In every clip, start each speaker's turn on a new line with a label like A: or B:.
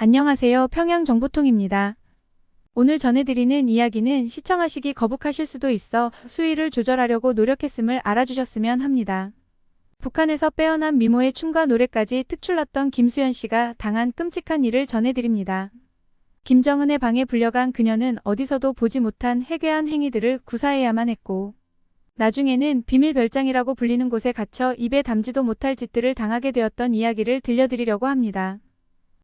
A: 안녕하세요. 평양정보통입니다. 오늘 전해드리는 이야기는 시청하시기 거북하실 수도 있어 수위를 조절하려고 노력했음을 알아주셨으면 합니다. 북한에서 빼어난 미모의 춤과 노래까지 특출났던 김수현 씨가 당한 끔찍한 일을 전해드립니다. 김정은의 방에 불려간 그녀는 어디서도 보지 못한 해괴한 행위들을 구사해야만 했고, 나중에는 비밀 별장이라고 불리는 곳에 갇혀 입에 담지도 못할 짓들을 당하게 되었던 이야기를 들려드리려고 합니다.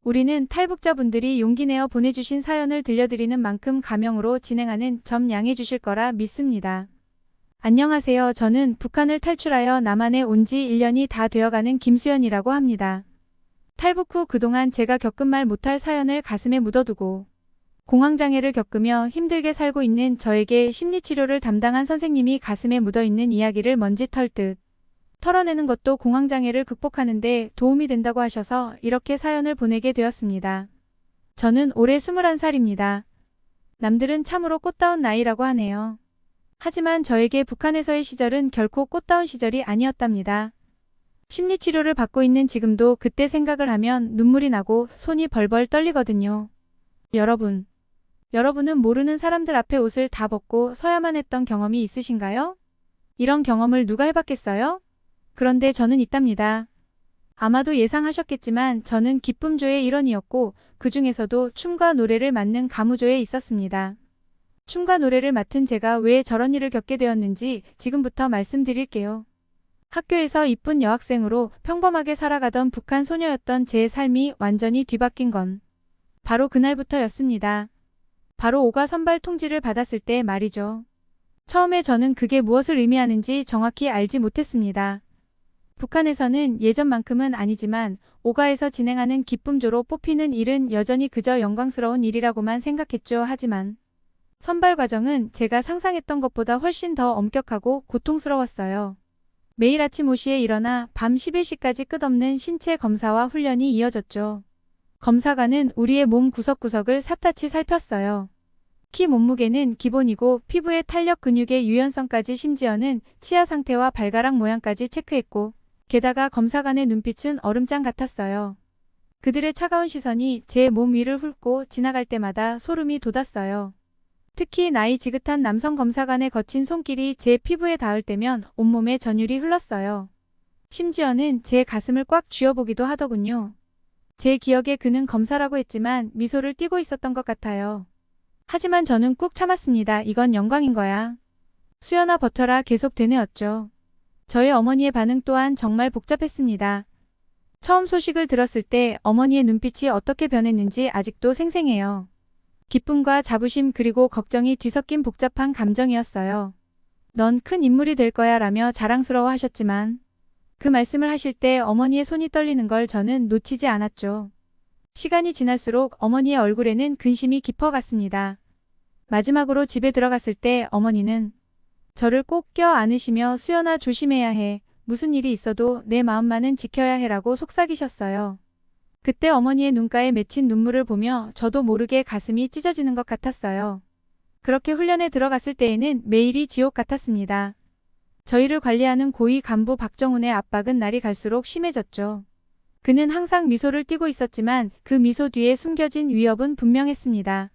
A: 우리는 탈북자분들이 용기내어 보내주신 사연을 들려드리는 만큼 가명으로 진행하는 점 양해해 주실 거라 믿습니다. 안녕하세요. 저는 북한을 탈출하여 남한에 온 지 1년이 다 되어가는 김수연이라고 합니다. 탈북 후 그동안 제가 겪은 말 못할 사연을 가슴에 묻어두고 공황장애를 겪으며 힘들게 살고 있는 저에게 심리치료를 담당한 선생님이 가슴에 묻어있는 이야기를 먼지 털듯 털어내는 것도 공황장애를 극복하는 데 도움이 된다고 하셔서 이렇게 사연을 보내게 되었습니다. 저는 올해 21살입니다. 남들은 참으로 꽃다운 나이라고 하네요. 하지만 저에게 북한에서의 시절은 결코 꽃다운 시절이 아니었답니다. 심리치료를 받고 있는 지금도 그때 생각을 하면 눈물이 나고 손이 벌벌 떨리거든요. 여러분은 모르는 사람들 앞에 옷을 다 벗고 서야만 했던 경험이 있으신가요? 이런 경험을 누가 해봤겠어요? 그런데 저는 있답니다. 아마도 예상하셨겠지만 저는 기쁨조의 일원이었고 그 중에서도 춤과 노래를 맡는 가무조에 있었습니다. 춤과 노래를 맡은 제가 왜 저런 일을 겪게 되었는지 지금부터 말씀드릴게요. 학교에서 이쁜 여학생으로 평범하게 살아가던 북한 소녀였던 제 삶이 완전히 뒤바뀐 건 바로 그날부터였습니다. 바로 오가 선발 통지를 받았을 때 말이죠. 처음에 저는 그게 무엇을 의미하는지 정확히 알지 못했습니다. 북한에서는 예전만큼은 아니지만 오가에서 진행하는 기쁨조로 뽑히는 일은 여전히 그저 영광스러운 일이라고만 생각했죠. 하지만 선발 과정은 제가 상상했던 것보다 훨씬 더 엄격하고 고통스러웠어요. 매일 아침 5시에 일어나 밤 11시까지 끝없는 신체 검사와 훈련이 이어졌죠. 검사관은 우리의 몸 구석구석을 샅샅이 살폈어요. 키 몸무게는 기본이고 피부의 탄력 근육의 유연성까지 심지어는 치아 상태와 발가락 모양까지 체크했고 게다가 검사관의 눈빛은 얼음장 같았어요. 그들의 차가운 시선이 제 몸 위를 훑고 지나갈 때마다 소름이 돋았어요. 특히 나이 지긋한 남성 검사관의 거친 손길이 제 피부에 닿을 때면 온몸에 전율이 흘렀어요. 심지어는 제 가슴을 꽉 쥐어보기도 하더군요. 제 기억에 그는 검사라고 했지만 미소를 띠고 있었던 것 같아요. 하지만 저는 꾹 참았습니다. 이건 영광인 거야. 수연아 버텨라 계속 되뇌었죠. 저의 어머니의 반응 또한 정말 복잡했습니다. 처음 소식을 들었을 때 어머니의 눈빛이 어떻게 변했는지 아직도 생생해요. 기쁨과 자부심 그리고 걱정이 뒤섞인 복잡한 감정이었어요. 넌 큰 인물이 될 거야 라며 자랑스러워 하셨지만 그 말씀을 하실 때 어머니의 손이 떨리는 걸 저는 놓치지 않았죠. 시간이 지날수록 어머니의 얼굴에는 근심이 깊어갔습니다. 마지막으로 집에 들어갔을 때 어머니는 저를 꼭 껴안으시며 수연아 조심해야 해. 무슨 일이 있어도 내 마음만은 지켜야 해라고 속삭이셨어요. 그때 어머니의 눈가에 맺힌 눈물을 보며 저도 모르게 가슴이 찢어지는 것 같았어요. 그렇게 훈련에 들어갔을 때에는 매일이 지옥 같았습니다. 저희를 관리하는 고위 간부 박정훈의 압박은 날이 갈수록 심해졌죠. 그는 항상 미소를 띠고 있었지만 그 미소 뒤에 숨겨진 위협은 분명했습니다.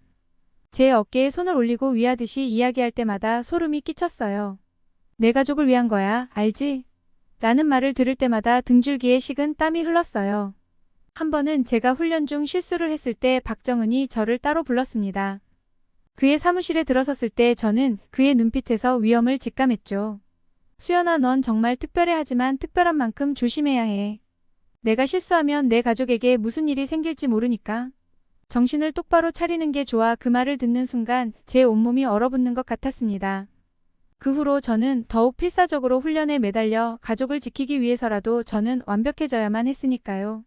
A: 제 어깨에 손을 올리고 위하듯이 이야기할 때마다 소름이 끼쳤어요. 내 가족을 위한 거야, 알지? 라는 말을 들을 때마다 등줄기에 식은 땀이 흘렀어요. 한 번은 제가 훈련 중 실수를 했을 때 박정은이 저를 따로 불렀습니다. 그의 사무실에 들어섰을 때 저는 그의 눈빛에서 위험을 직감했죠. 수연아, 넌 정말 특별해. 하지만 특별한 만큼 조심해야 해. 내가 실수하면 내 가족에게 무슨 일이 생길지 모르니까. 정신을 똑바로 차리는 게 좋아. 그 말을 듣는 순간 제 온몸이 얼어붙는 것 같았습니다. 그 후로 저는 더욱 필사적으로 훈련에 매달려 가족을 지키기 위해서라도 저는 완벽해져야만 했으니까요.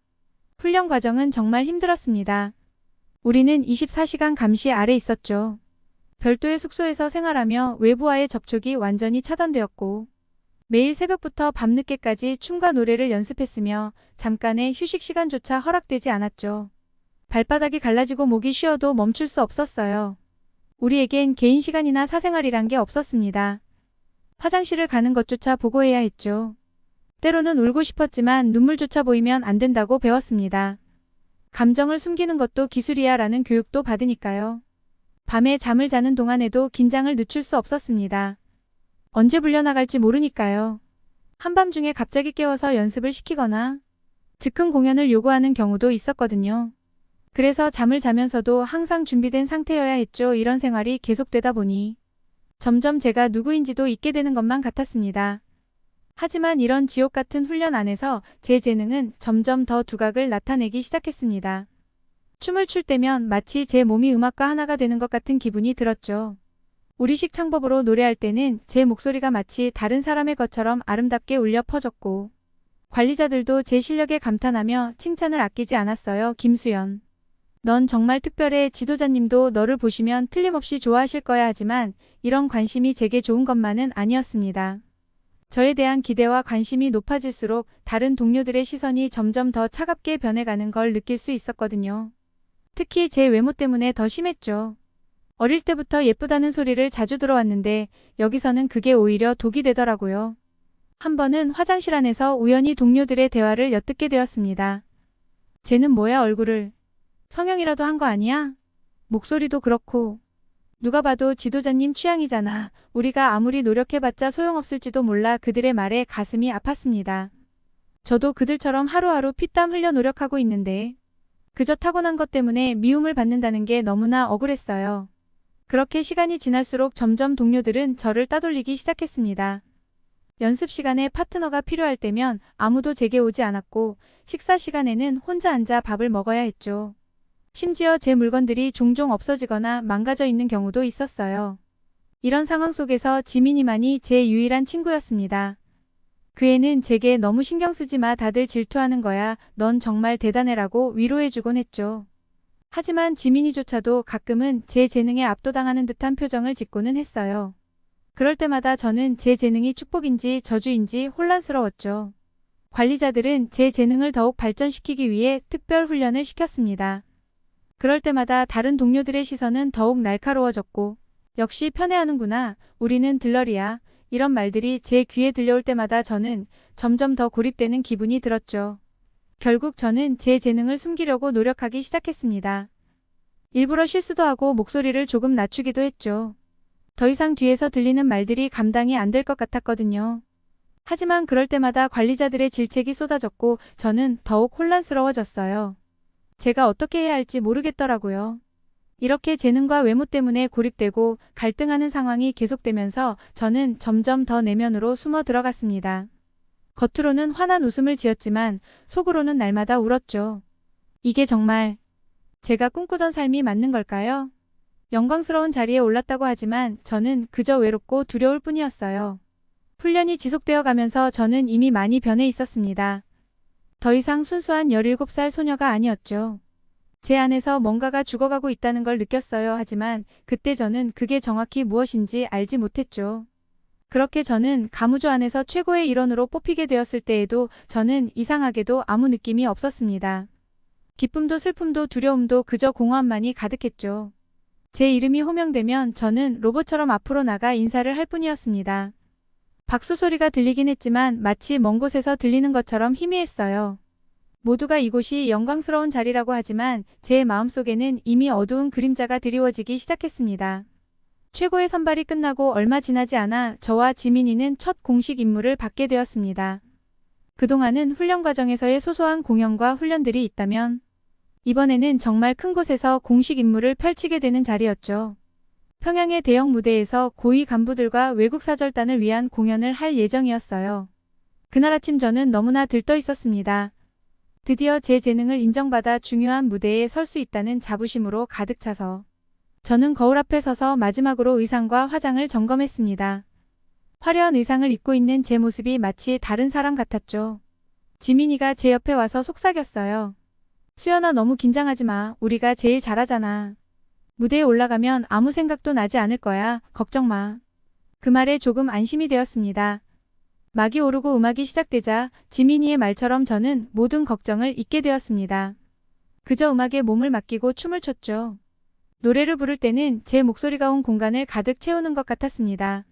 A: 훈련 과정은 정말 힘들었습니다. 우리는 24시간 감시 아래 있었죠. 별도의 숙소에서 생활하며 외부와의 접촉이 완전히 차단되었고 매일 새벽부터 밤늦게까지 춤과 노래를 연습했으며 잠깐의 휴식 시간조차 허락되지 않았죠. 발바닥이 갈라지고 목이 쉬어도 멈출 수 없었어요. 우리에겐 개인 시간이나 사생활이란 게 없었습니다. 화장실을 가는 것조차 보고해야 했죠. 때로는 울고 싶었지만 눈물조차 보이면 안 된다고 배웠습니다. 감정을 숨기는 것도 기술이야 라는 교육도 받으니까요. 밤에 잠을 자는 동안에도 긴장을 늦출 수 없었습니다. 언제 불려나갈지 모르니까요. 한밤중에 갑자기 깨워서 연습을 시키거나 즉흥 공연을 요구하는 경우도 있었거든요. 그래서 잠을 자면서도 항상 준비된 상태여야 했죠. 이런 생활이 계속되다 보니 점점 제가 누구인지도 잊게 되는 것만 같았습니다. 하지만 이런 지옥 같은 훈련 안에서 제 재능은 점점 더 두각을 나타내기 시작했습니다. 춤을 출 때면 마치 제 몸이 음악과 하나가 되는 것 같은 기분이 들었죠. 우리식 창법으로 노래할 때는 제 목소리가 마치 다른 사람의 것처럼 아름답게 울려 퍼졌고 관리자들도 제 실력에 감탄하며 칭찬을 아끼지 않았어요. 김수연. 넌 정말 특별해. 지도자님도 너를 보시면 틀림없이 좋아하실 거야. 하지만 이런 관심이 제게 좋은 것만은 아니었습니다. 저에 대한 기대와 관심이 높아질수록 다른 동료들의 시선이 점점 더 차갑게 변해가는 걸 느낄 수 있었거든요. 특히 제 외모 때문에 더 심했죠. 어릴 때부터 예쁘다는 소리를 자주 들어왔는데 여기서는 그게 오히려 독이 되더라고요. 한 번은 화장실 안에서 우연히 동료들의 대화를 엿듣게 되었습니다. 쟤는 뭐야 얼굴을 성형이라도 한 거 아니야? 목소리도 그렇고 누가 봐도 지도자님 취향이잖아. 우리가 아무리 노력해봤자 소용없을지도 몰라. 그들의 말에 가슴이 아팠습니다. 저도 그들처럼 하루하루 피땀 흘려 노력하고 있는데 그저 타고난 것 때문에 미움을 받는다는 게 너무나 억울했어요. 그렇게 시간이 지날수록 점점 동료들은 저를 따돌리기 시작했습니다. 연습 시간에 파트너가 필요할 때면 아무도 제게 오지 않았고 식사 시간에는 혼자 앉아 밥을 먹어야 했죠. 심지어 제 물건들이 종종 없어지거나 망가져 있는 경우도 있었어요. 이런 상황 속에서 지민이만이 제 유일한 친구였습니다. 그 애는 제게 너무 신경 쓰지 마. 다들 질투하는 거야. 넌 정말 대단해라고 위로해주곤 했죠. 하지만 지민이조차도 가끔은 제 재능에 압도당하는 듯한 표정을 짓고는 했어요. 그럴 때마다 저는 제 재능이 축복인지 저주인지 혼란스러웠죠. 관리자들은 제 재능을 더욱 발전시키기 위해 특별 훈련을 시켰습니다. 그럴 때마다 다른 동료들의 시선은 더욱 날카로워졌고 역시 편애하는구나. 우리는 들러리야. 이런 말들이 제 귀에 들려올 때마다 저는 점점 더 고립되는 기분이 들었죠. 결국 저는 제 재능을 숨기려고 노력하기 시작했습니다. 일부러 실수도 하고 목소리를 조금 낮추기도 했죠. 더 이상 뒤에서 들리는 말들이 감당이 안 될 것 같았거든요. 하지만 그럴 때마다 관리자들의 질책이 쏟아졌고 저는 더욱 혼란스러워졌어요. 제가 어떻게 해야 할지 모르겠더라고요. 이렇게 재능과 외모 때문에 고립되고 갈등하는 상황이 계속되면서 저는 점점 더 내면으로 숨어 들어갔습니다. 겉으로는 환한 웃음을 지었지만 속으로는 날마다 울었죠. 이게 정말 제가 꿈꾸던 삶이 맞는 걸까요? 영광스러운 자리에 올랐다고 하지만 저는 그저 외롭고 두려울 뿐이었어요. 훈련이 지속되어 가면서 저는 이미 많이 변해 있었습니다. 더 이상 순수한 17살 소녀가 아니었죠. 제 안에서 뭔가가 죽어가고 있다는 걸 느꼈어요. 하지만 그때 저는 그게 정확히 무엇인지 알지 못했죠. 그렇게 저는 가무조 안에서 최고의 일원으로 뽑히게 되었을 때에도 저는 이상하게도 아무 느낌이 없었습니다. 기쁨도 슬픔도 두려움도 그저 공허함만이 가득했죠. 제 이름이 호명되면 저는 로봇처럼 앞으로 나가 인사를 할 뿐이었습니다. 박수 소리가 들리긴 했지만 마치 먼 곳에서 들리는 것처럼 희미했어요. 모두가 이곳이 영광스러운 자리라고 하지만 제 마음속에는 이미 어두운 그림자가 드리워지기 시작했습니다. 최고의 선발이 끝나고 얼마 지나지 않아 저와 지민이는 첫 공식 임무를 받게 되었습니다. 그동안은 훈련 과정에서의 소소한 공연과 훈련들이 있다면 이번에는 정말 큰 곳에서 공식 임무를 펼치게 되는 자리였죠. 평양의 대형 무대에서 고위 간부들과 외국 사절단을 위한 공연을 할 예정이었어요. 그날 아침 저는 너무나 들떠 있었습니다. 드디어 제 재능을 인정받아 중요한 무대에 설 수 있다는 자부심으로 가득 차서 저는 거울 앞에 서서 마지막으로 의상과 화장을 점검했습니다. 화려한 의상을 입고 있는 제 모습이 마치 다른 사람 같았죠. 지민이가 제 옆에 와서 속삭였어요. 수연아, 너무 긴장하지 마. 우리가 제일 잘하잖아. 무대에 올라가면 아무 생각도 나지 않을 거야. 걱정 마. 그 말에 조금 안심이 되었습니다. 막이 오르고 음악이 시작되자 지민이의 말처럼 저는 모든 걱정을 잊게 되었습니다. 그저 음악에 몸을 맡기고 춤을 췄죠. 노래를 부를 때는 제 목소리가 온 공간을 가득 채우는 것 같았습니다.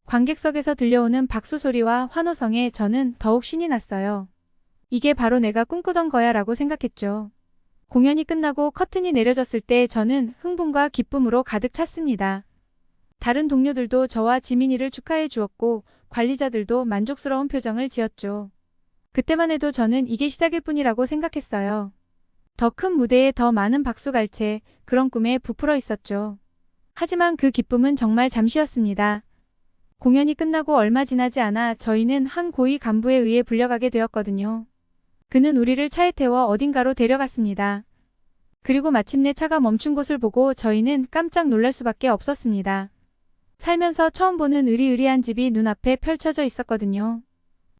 A: 관객석에서 들려오는 박수 소리와 환호성에 저는 더욱 신이 났어요. 이게 바로 내가 꿈꾸던 거야 라고 생각했죠. 공연이 끝나고 커튼이 내려졌을 때 저는 흥분과 기쁨으로 가득 찼습니다. 다른 동료들도 저와 지민이를 축하해 주었고 관리자들도 만족스러운 표정을 지었죠. 그때만 해도 저는 이게 시작일 뿐이라고 생각했어요. 더 큰 무대에 더 많은 박수갈채, 그런 꿈에 부풀어 있었죠. 하지만 그 기쁨은 정말 잠시였습니다. 공연이 끝나고 얼마 지나지 않아 저희는 한 고위 간부에 의해 불려가게 되었거든요. 그는 우리를 차에 태워 어딘가로 데려갔습니다. 그리고 마침내 차가 멈춘 곳을 보고 저희는 깜짝 놀랄 수밖에 없었습니다. 살면서 처음 보는 으리으리한 집이 눈앞에 펼쳐져 있었거든요.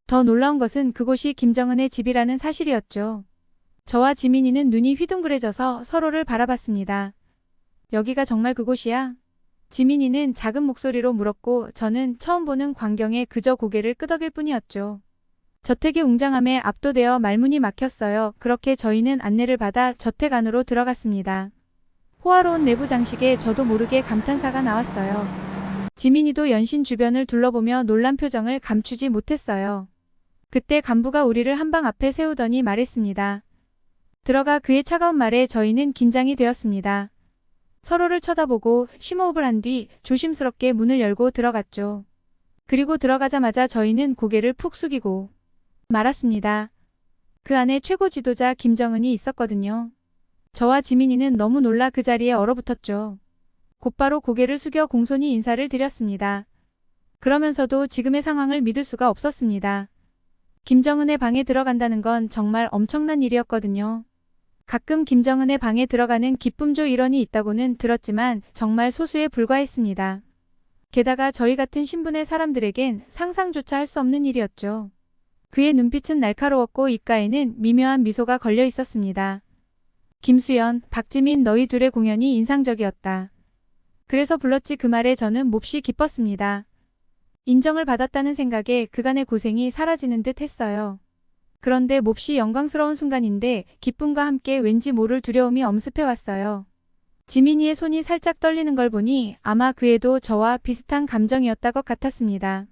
A: 더 놀라운 것은 그곳이 김정은의 집이라는 사실이었죠. 저와 지민이는 눈이 휘둥그레져서 서로를 바라봤습니다. 여기가 정말 그곳이야? 지민이는 작은 목소리로 물었고 저는 처음 보는 광경에 그저 고개를 끄덕일 뿐이었죠. 저택의 웅장함에 압도되어 말문이 막혔어요. 그렇게 저희는 안내를 받아 저택 안으로 들어갔습니다. 호화로운 내부 장식에 저도 모르게 감탄사가 나왔어요. 지민이도 연신 주변을 둘러보며 놀란 표정을 감추지 못했어요. 그때 간부가 우리를 한방 앞에 세우더니 말했습니다. 들어가. 그의 차가운 말에 저희는 긴장이 되었습니다. 서로를 쳐다보고 심호흡을 한 뒤 조심스럽게 문을 열고 들어갔죠. 그리고 들어가자마자 저희는 고개를 푹 숙이고 말았습니다. 그 안에 최고 지도자 김정은이 있었거든요. 저와 지민이는 너무 놀라 그 자리에 얼어붙었죠. 곧바로 고개를 숙여 공손히 인사를 드렸습니다. 그러면서도 지금의 상황을 믿을 수가 없었습니다. 김정은의 방에 들어간다는 건 정말 엄청난 일이었거든요. 가끔 김정은의 방에 들어가는 기쁨조 일원이 있다고는 들었지만 정말 소수에 불과했습니다. 게다가 저희 같은 신분의 사람들에겐 상상조차 할 수 없는 일이었죠. 그의 눈빛은 날카로웠고 입가에는 미묘한 미소가 걸려 있었습니다. 김수연, 박지민 너희 둘의 공연이 인상적이었다. 그래서 불렀지. 그 말에 저는 몹시 기뻤습니다. 인정을 받았다는 생각에 그간의 고생이 사라지는 듯 했어요. 그런데 몹시 영광스러운 순간인데 기쁨과 함께 왠지 모를 두려움이 엄습해왔어요. 지민이의 손이 살짝 떨리는 걸 보니 아마 그애도 저와 비슷한 감정이었다 것 같았습니다.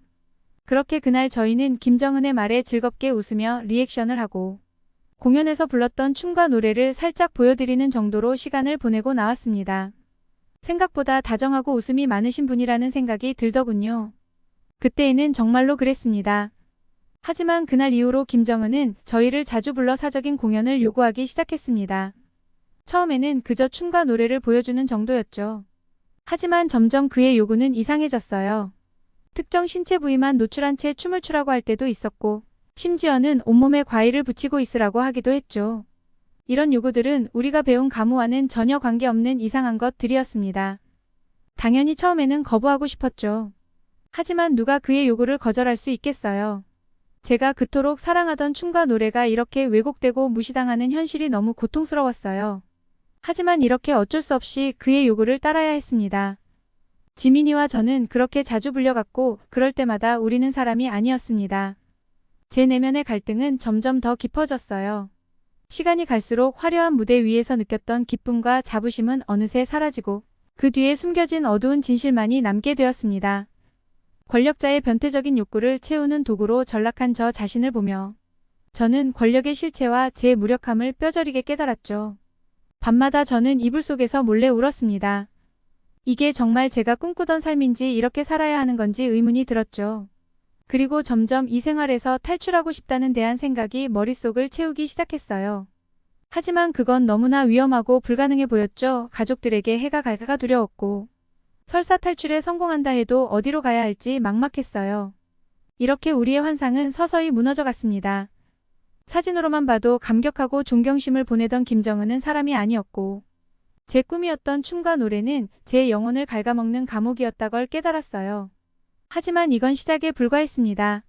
A: 그렇게 그날 저희는 김정은의 말에 즐겁게 웃으며 리액션을 하고 공연에서 불렀던 춤과 노래를 살짝 보여드리는 정도로 시간을 보내고 나왔습니다. 생각보다 다정하고 웃음이 많으신 분이라는 생각이 들더군요. 그때에는 정말로 그랬습니다. 하지만 그날 이후로 김정은은 저희를 자주 불러 사적인 공연을 요구하기 시작했습니다. 처음에는 그저 춤과 노래를 보여주는 정도였죠. 하지만 점점 그의 요구는 이상해졌어요. 특정 신체 부위만 노출한 채 춤을 추라고 할 때도 있었고 심지어는 온몸에 과일을 붙이고 있으라고 하기도 했죠. 이런 요구들은 우리가 배운 가무와는 전혀 관계없는 이상한 것들이었습니다. 당연히 처음에는 거부하고 싶었죠. 하지만 누가 그의 요구를 거절할 수 있겠어요. 제가 그토록 사랑하던 춤과 노래가 이렇게 왜곡되고 무시당하는 현실이 너무 고통스러웠어요. 하지만 이렇게 어쩔 수 없이 그의 요구를 따라야 했습니다. 지민이와 저는 그렇게 자주 불려갔고 그럴 때마다 우리는 사람이 아니었습니다. 제 내면의 갈등은 점점 더 깊어졌어요. 시간이 갈수록 화려한 무대 위에서 느꼈던 기쁨과 자부심은 어느새 사라지고 그 뒤에 숨겨진 어두운 진실만이 남게 되었습니다. 권력자의 변태적인 욕구를 채우는 도구로 전락한 저 자신을 보며 저는 권력의 실체와 제 무력함을 뼈저리게 깨달았죠. 밤마다 저는 이불 속에서 몰래 울었습니다. 이게 정말 제가 꿈꾸던 삶인지 이렇게 살아야 하는 건지 의문이 들었죠. 그리고 점점 이 생활에서 탈출하고 싶다는 대한 생각이 머릿속을 채우기 시작했어요. 하지만 그건 너무나 위험하고 불가능해 보였죠. 가족들에게 해가 갈까가 두려웠고 설사 탈출에 성공한다 해도 어디로 가야 할지 막막했어요. 이렇게 우리의 환상은 서서히 무너져 갔습니다. 사진으로만 봐도 감격하고 존경심을 보내던 김정은은 사람이 아니었고 제 꿈이었던 춤과 노래는 제 영혼을 갉아먹는 감옥이었다 걸 깨달았어요. 하지만 이건 시작에 불과했습니다.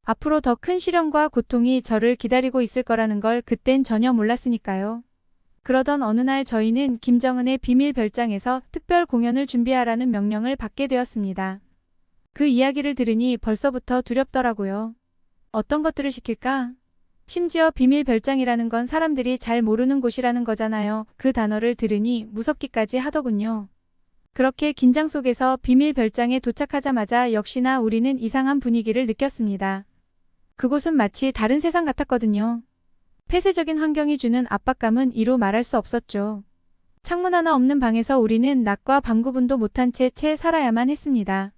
A: 앞으로 더 큰 시련과 고통이 저를 기다리고 있을 거라는 걸 그땐 전혀 몰랐으니까요. 그러던 어느 날 저희는 김정은의 비밀 별장에서 특별 공연을 준비하라는 명령을 받게 되었습니다. 그 이야기를 들으니 벌써부터 두렵더라고요. 어떤 것들을 시킬까? 심지어 비밀 별장이라는 건 사람들이 잘 모르는 곳이라는 거잖아요. 그 단어를 들으니 무섭기까지 하더군요. 그렇게 긴장 속에서 비밀 별장에 도착하자마자 역시나 우리는 이상한 분위기를 느꼈습니다. 그곳은 마치 다른 세상 같았거든요. 폐쇄적인 환경이 주는 압박감은 이루 말할 수 없었죠. 창문 하나 없는 방에서 우리는 낮과 밤 구분도 못한 채 살아야만 했습니다.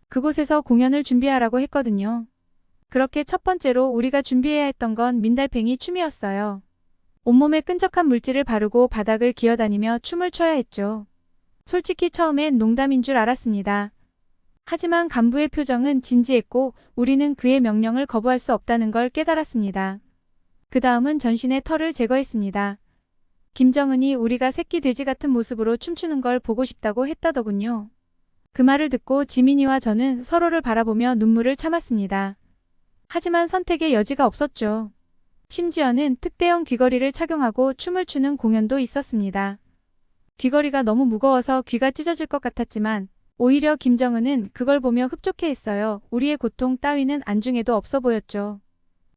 A: 그곳에서 공연을 준비하라고 했거든요. 그렇게 첫 번째로 우리가 준비해야 했던 건 민달팽이 춤이었어요. 온몸에 끈적한 물질을 바르고 바닥을 기어다니며 춤을 춰야 했죠. 솔직히 처음엔 농담인 줄 알았습니다. 하지만 간부의 표정은 진지했고 우리는 그의 명령을 거부할 수 없다는 걸 깨달았습니다. 그 다음은 전신의 털을 제거했습니다. 김정은이 우리가 새끼 돼지 같은 모습으로 춤추는 걸 보고 싶다고 했다더군요. 그 말을 듣고 지민이와 저는 서로를 바라보며 눈물을 참았습니다. 하지만 선택의 여지가 없었죠. 심지어는 특대형 귀걸이를 착용하고 춤을 추는 공연도 있었습니다. 귀걸이가 너무 무거워서 귀가 찢어질 것 같았지만 오히려 김정은은 그걸 보며 흡족해했어요. 우리의 고통 따위는 안중에도 없어 보였죠.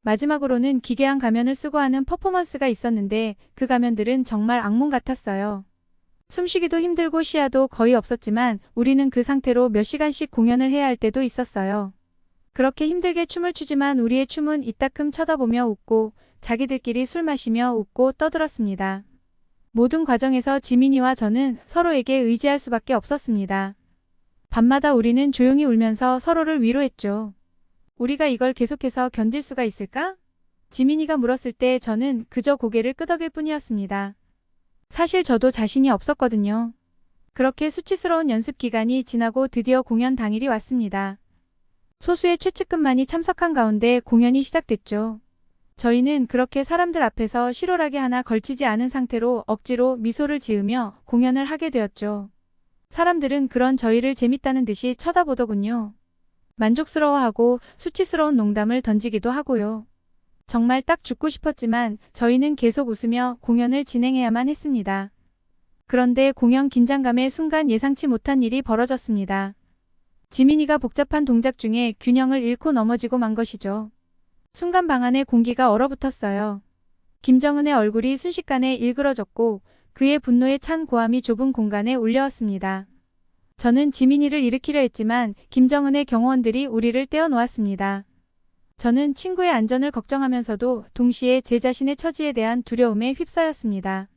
A: 마지막으로는 기괴한 가면을 쓰고 하는 퍼포먼스가 있었는데 그 가면들은 정말 악몽 같았어요. 숨쉬기도 힘들고 시야도 거의 없었지만 우리는 그 상태로 몇 시간씩 공연을 해야 할 때도 있었어요. 그렇게 힘들게 춤을 추지만 우리의 춤은 이따금 쳐다보며 웃고 자기들끼리 술 마시며 웃고 떠들었습니다. 모든 과정에서 지민이와 저는 서로에게 의지할 수밖에 없었습니다. 밤마다 우리는 조용히 울면서 서로를 위로했죠. 우리가 이걸 계속해서 견딜 수가 있을까? 지민이가 물었을 때 저는 그저 고개를 끄덕일 뿐이었습니다. 사실 저도 자신이 없었거든요. 그렇게 수치스러운 연습 기간이 지나고 드디어 공연 당일이 왔습니다. 소수의 최측근만이 참석한 가운데 공연이 시작됐죠. 저희는 그렇게 사람들 앞에서 실오라기 하나 걸치지 않은 상태로 억지로 미소를 지으며 공연을 하게 되었죠. 사람들은 그런 저희를 재밌다는 듯이 쳐다보더군요. 만족스러워하고 수치스러운 농담을 던지기도 하고요. 정말 딱 죽고 싶었지만 저희는 계속 웃으며 공연을 진행해야만 했습니다. 그런데 공연 긴장감의 순간 예상치 못한 일이 벌어졌습니다. 지민이가 복잡한 동작 중에 균형을 잃고 넘어지고 만 것이죠. 순간 방 안에 공기가 얼어붙었어요. 김정은의 얼굴이 순식간에 일그러졌고 그의 분노에 찬 고함이 좁은 공간에 울려왔습니다. 저는 지민이를 일으키려 했지만 김정은의 경호원들이 우리를 떼어놓았습니다. 저는 친구의 안전을 걱정하면서도 동시에 제 자신의 처지에 대한 두려움에 휩싸였습니다.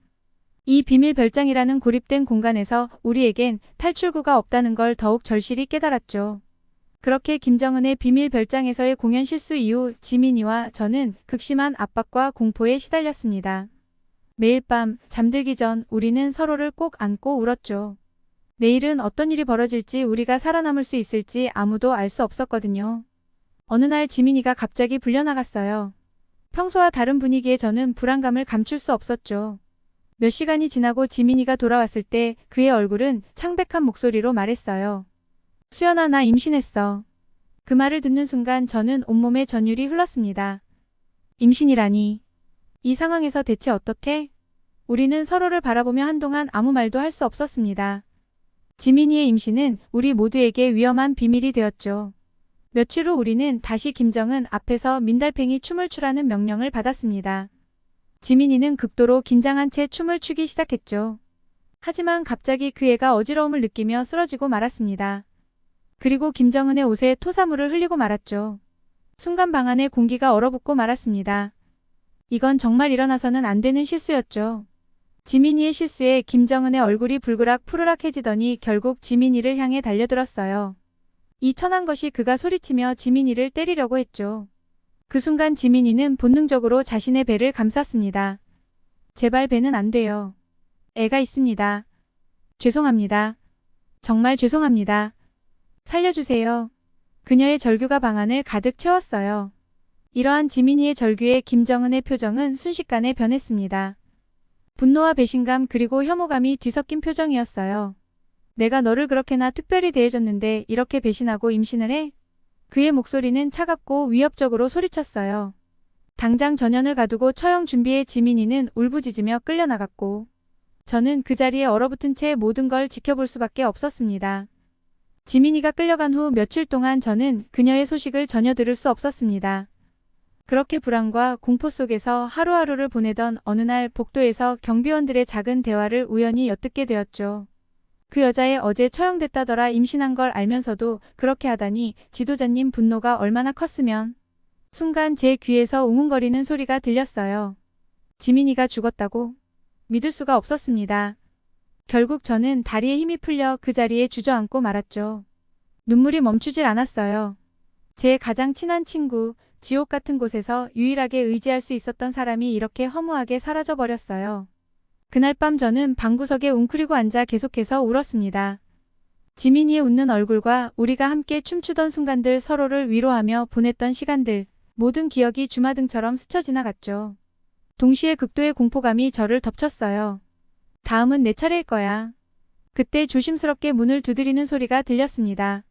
A: 이 비밀 별장이라는 고립된 공간에서 우리에겐 탈출구가 없다는 걸 더욱 절실히 깨달았죠. 그렇게 김정은의 비밀 별장에서의 공연 실수 이후 지민이와 저는 극심한 압박과 공포에 시달렸습니다. 매일 밤 잠들기 전 우리는 서로를 꼭 안고 울었죠. 내일은 어떤 일이 벌어질지 우리가 살아남을 수 있을지 아무도 알 수 없었거든요. 어느 날 지민이가 갑자기 불려나갔어요. 평소와 다른 분위기에 저는 불안감을 감출 수 없었죠. 몇 시간이 지나고 지민이가 돌아왔을 때 그의 얼굴은 창백한 목소리로 말했어요. 수연아, 나 임신했어. 그 말을 듣는 순간 저는 온몸에 전율이 흘렀습니다. 임신이라니. 이 상황에서 대체 어떻게? 우리는 서로를 바라보며 한동안 아무 말도 할 수 없었습니다. 지민이의 임신은 우리 모두에게 위험한 비밀이 되었죠. 며칠 후 우리는 다시 김정은 앞에서 민달팽이 춤을 추라는 명령을 받았습니다. 지민이는 극도로 긴장한 채 춤을 추기 시작했죠. 하지만 갑자기 그 애가 어지러움을 느끼며 쓰러지고 말았습니다. 그리고 김정은의 옷에 토사물을 흘리고 말았죠. 순간 방 안에 공기가 얼어붙고 말았습니다. 이건 정말 일어나서는 안 되는 실수였죠. 지민이의 실수에 김정은의 얼굴이 불그락 푸르락해지더니 결국 지민이를 향해 달려들었어요. 이 천한 것이 그가 소리치며 지민이를 때리려고 했죠. 그 순간 지민이는 본능적으로 자신의 배를 감쌌습니다. 제발 배는 안 돼요. 애가 있습니다. 죄송합니다. 정말 죄송합니다. 살려주세요. 그녀의 절규가 방 안을 가득 채웠어요. 이러한 지민이의 절규에 김정은의 표정은 순식간에 변했습니다. 분노와 배신감 그리고 혐오감이 뒤섞인 표정이었어요. 내가 너를 그렇게나 특별히 대해줬는데 이렇게 배신하고 임신을 해? 그의 목소리는 차갑고 위협적으로 소리쳤어요. 당장 전연을 가두고 처형 준비해 지민이는 울부짖으며 끌려나갔고 저는 그 자리에 얼어붙은 채 모든 걸 지켜볼 수밖에 없었습니다. 지민이가 끌려간 후 며칠 동안 저는 그녀의 소식을 전혀 들을 수 없었습니다. 그렇게 불안과 공포 속에서 하루하루를 보내던 어느 날 복도에서 경비원들의 작은 대화를 우연히 엿듣게 되었죠. 그 여자애 어제 처형됐다더라. 임신한 걸 알면서도 그렇게 하다니 지도자님 분노가 얼마나 컸으면. 순간 제 귀에서 웅웅거리는 소리가 들렸어요. 지민이가 죽었다고? 믿을 수가 없었습니다. 결국 저는 다리에 힘이 풀려 그 자리에 주저앉고 말았죠. 눈물이 멈추질 않았어요. 제 가장 친한 친구, 지옥 같은 곳에서 유일하게 의지할 수 있었던 사람이 이렇게 허무하게 사라져 버렸어요. 그날 밤 저는 방구석에 웅크리고 앉아 계속해서 울었습니다. 지민이의 웃는 얼굴과 우리가 함께 춤추던 순간들, 서로를 위로하며 보냈던 시간들, 모든 기억이 주마등처럼 스쳐 지나갔죠. 동시에 극도의 공포감이 저를 덮쳤어요. 다음은 내 차례일 거야. 그때 조심스럽게 문을 두드리는 소리가 들렸습니다.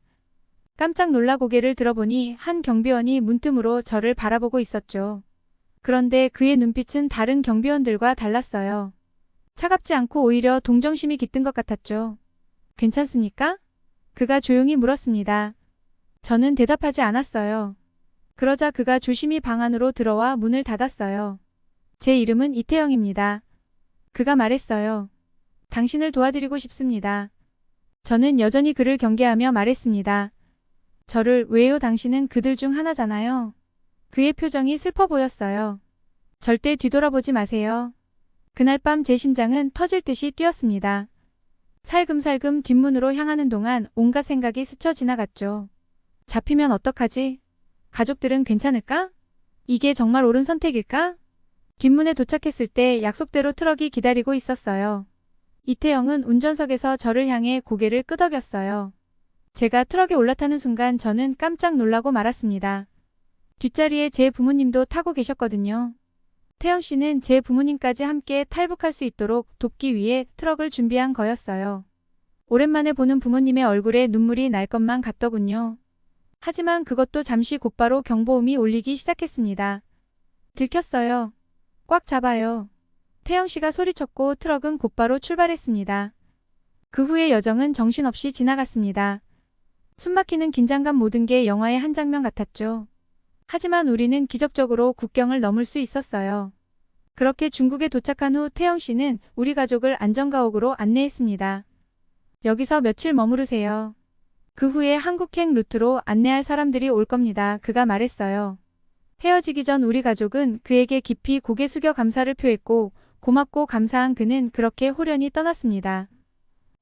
A: 깜짝 놀라 고개를 들어보니 한 경비원이 문틈으로 저를 바라보고 있었죠. 그런데 그의 눈빛은 다른 경비원들과 달랐어요. 차갑지 않고 오히려 동정심이 깃든 것 같았죠. 괜찮습니까? 그가 조용히 물었습니다. 저는 대답하지 않았어요. 그러자 그가 조심히 방 안으로 들어와 문을 닫았어요. 제 이름은 이태영입니다. 그가 말했어요. 당신을 도와드리고 싶습니다. 저는 여전히 그를 경계하며 말했습니다. 저를 왜요? 당신은 그들 중 하나잖아요. 그의 표정이 슬퍼 보였어요. 절대 뒤돌아보지 마세요. 그날 밤 제 심장은 터질 듯이 뛰었습니다. 살금살금 뒷문으로 향하는 동안 온갖 생각이 스쳐 지나갔죠. 잡히면 어떡하지? 가족들은 괜찮을까? 이게 정말 옳은 선택일까? 뒷문에 도착했을 때 약속대로 트럭이 기다리고 있었어요. 이태영은 운전석에서 저를 향해 고개를 끄덕였어요. 제가 트럭에 올라타는 순간 저는 깜짝 놀라고 말았습니다. 뒷자리에 제 부모님도 타고 계셨거든요. 태영 씨는 제 부모님까지 함께 탈북할 수 있도록 돕기 위해 트럭을 준비한 거였어요. 오랜만에 보는 부모님의 얼굴에 눈물이 날 것만 같더군요. 하지만 그것도 잠시 곧바로 경보음이 울리기 시작했습니다. 들켰어요. 꽉 잡아요. 태영 씨가 소리쳤고 트럭은 곧바로 출발했습니다. 그 후의 여정은 정신없이 지나갔습니다. 숨막히는 긴장감, 모든 게 영화의 한 장면 같았죠. 하지만 우리는 기적적으로 국경을 넘을 수 있었어요. 그렇게 중국에 도착한 후 태영 씨는 우리 가족을 안전가옥으로 안내했습니다. 여기서 며칠 머무르세요. 그 후에 한국행 루트로 안내할 사람들이 올 겁니다. 그가 말했어요. 헤어지기 전 우리 가족은 그에게 깊이 고개 숙여 감사를 표했고, 고맙고 감사한 그는 그렇게 호련히 떠났습니다.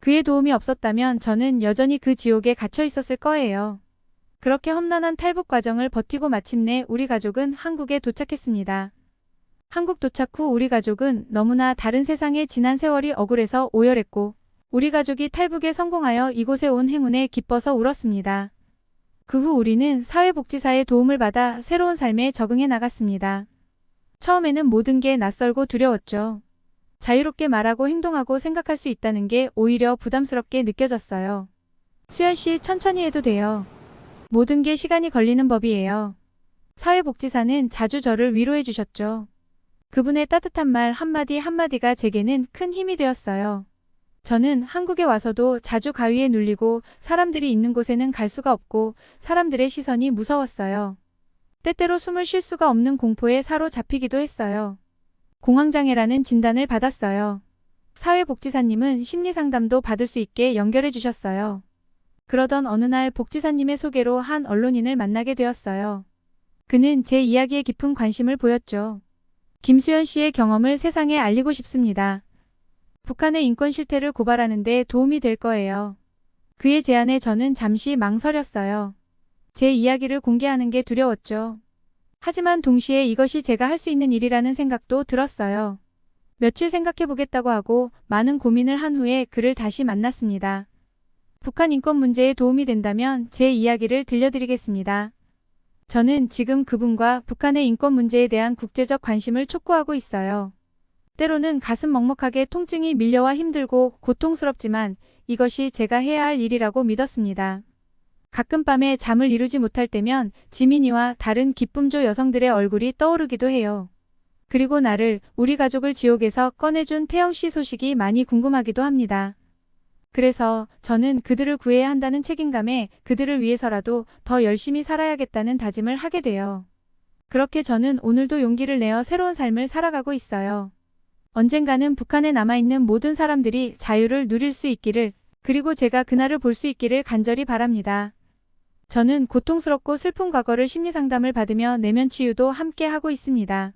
A: 그의 도움이 없었다면 저는 여전히 그 지옥에 갇혀 있었을 거예요. 그렇게 험난한 탈북 과정을 버티고 마침내 우리 가족은 한국에 도착했습니다. 한국 도착 후 우리 가족은 너무나 다른 세상에 지난 세월이 억울해서 오열했고, 우리 가족이 탈북에 성공하여 이곳에 온 행운에 기뻐서 울었습니다. 그 후 우리는 사회복지사의 도움을 받아 새로운 삶에 적응해 나갔습니다. 처음에는 모든 게 낯설고 두려웠죠. 자유롭게 말하고 행동하고 생각할 수 있다는 게 오히려 부담스럽게 느껴졌어요. 수연 씨, 천천히 해도 돼요. 모든 게 시간이 걸리는 법이에요. 사회복지사는 자주 저를 위로해 주셨죠. 그분의 따뜻한 말 한마디 한마디가 제게는 큰 힘이 되었어요. 저는 한국에 와서도 자주 가위에 눌리고 사람들이 있는 곳에는 갈 수가 없고 사람들의 시선이 무서웠어요. 때때로 숨을 쉴 수가 없는 공포에 사로잡히기도 했어요. 공황장애라는 진단을 받았어요. 사회복지사님은 심리상담도 받을 수 있게 연결해 주셨어요. 그러던 어느 날 복지사님의 소개로 한 언론인을 만나게 되었어요. 그는 제 이야기에 깊은 관심을 보였죠. 김수연 씨의 경험을 세상에 알리고 싶습니다. 북한의 인권 실태를 고발하는 데 도움이 될 거예요. 그의 제안에 저는 잠시 망설였어요. 제 이야기를 공개하는 게 두려웠죠. 하지만 동시에 이것이 제가 할 수 있는 일이라는 생각도 들었어요. 며칠 생각해 보겠다고 하고 많은 고민을 한 후에 그를 다시 만났습니다. 북한 인권 문제에 도움이 된다면 제 이야기를 들려드리겠습니다. 저는 지금 그분과 북한의 인권 문제에 대한 국제적 관심을 촉구하고 있어요. 때로는 가슴 먹먹하게 통증이 밀려와 힘들고 고통스럽지만 이것이 제가 해야 할 일이라고 믿었습니다. 가끔 밤에 잠을 이루지 못할 때면 지민이와 다른 기쁨조 여성들의 얼굴이 떠오르기도 해요. 그리고 나를, 우리 가족을 지옥에서 꺼내준 태영 씨 소식이 많이 궁금하기도 합니다. 그래서 저는 그들을 구해야 한다는 책임감에 그들을 위해서라도 더 열심히 살아야겠다는 다짐을 하게 돼요. 그렇게 저는 오늘도 용기를 내어 새로운 삶을 살아가고 있어요. 언젠가는 북한에 남아있는 모든 사람들이 자유를 누릴 수 있기를, 그리고 제가 그날을 볼 수 있기를 간절히 바랍니다. 저는 고통스럽고 슬픈 과거를 심리상담을 받으며 내면 치유도 함께 하고 있습니다.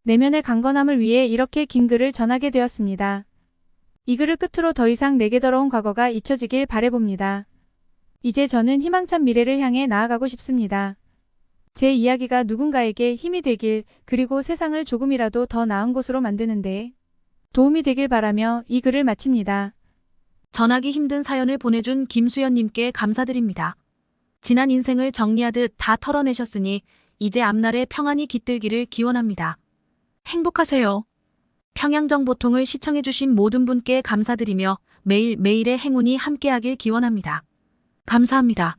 A: 내면의 강건함을 위해 이렇게 긴 글을 전하게 되었습니다. 이 글을 끝으로 더 이상 내게 더러운 과거가 잊혀지길 바라봅니다. 이제 저는 희망찬 미래를 향해 나아가고 싶습니다. 제 이야기가 누군가에게 힘이 되길, 그리고 세상을 조금이라도 더 나은 곳으로 만드는데 도움이 되길 바라며 이 글을 마칩니다.
B: 전하기 힘든 사연을 보내준 김수연님께 감사드립니다. 지난 인생을 정리하듯 다 털어내셨으니 이제 앞날에 평안이 깃들기를 기원합니다. 행복하세요. 평양정보통을 시청해주신 모든 분께 감사드리며 매일매일의 행운이 함께하길 기원합니다. 감사합니다.